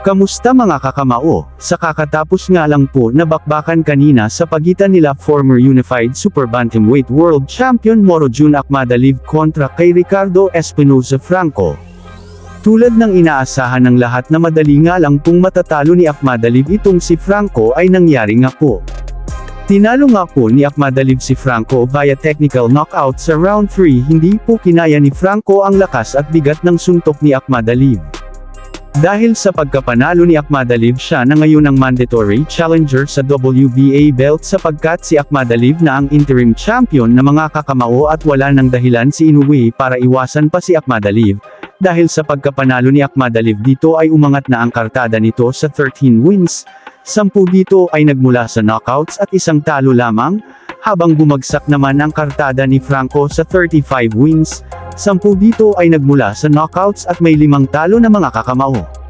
Kamusta mga kakamao? Sa kakatapos nga lang po na bakbakan kanina sa pagitan nila former Unified Super Bantamweight World Champion Moro Jun Akhmadaliev kontra kay Ricardo Espinosa Franco. Tulad ng inaasahan ng lahat na madali nga lang pong matatalo ni Akhmadaliev itong si Franco ay nangyari nga po. Tinalo nga po ni Akhmadaliev si Franco via technical knockout sa round 3. Hindi po kinaya ni Franco ang lakas at bigat ng suntok ni Akhmadaliev. Dahil sa pagkapanalo ni Akhmadaliev, siya na ngayon ang mandatory challenger sa WBA belt sapagkat si Akhmadaliev na ang interim champion na mga kakamao at wala nang dahilan si Inoue para iwasan pa si Akhmadaliev. Dahil sa pagkapanalo ni Akhmadaliev dito ay umangat na ang kartada nito sa 13 wins, 10 dito ay nagmula sa knockouts at isang talo lamang, habang bumagsak naman ang kartada ni Franco sa 35 wins, 10 dito ay nagmula sa knockouts at may 5 talo na mga kakamao.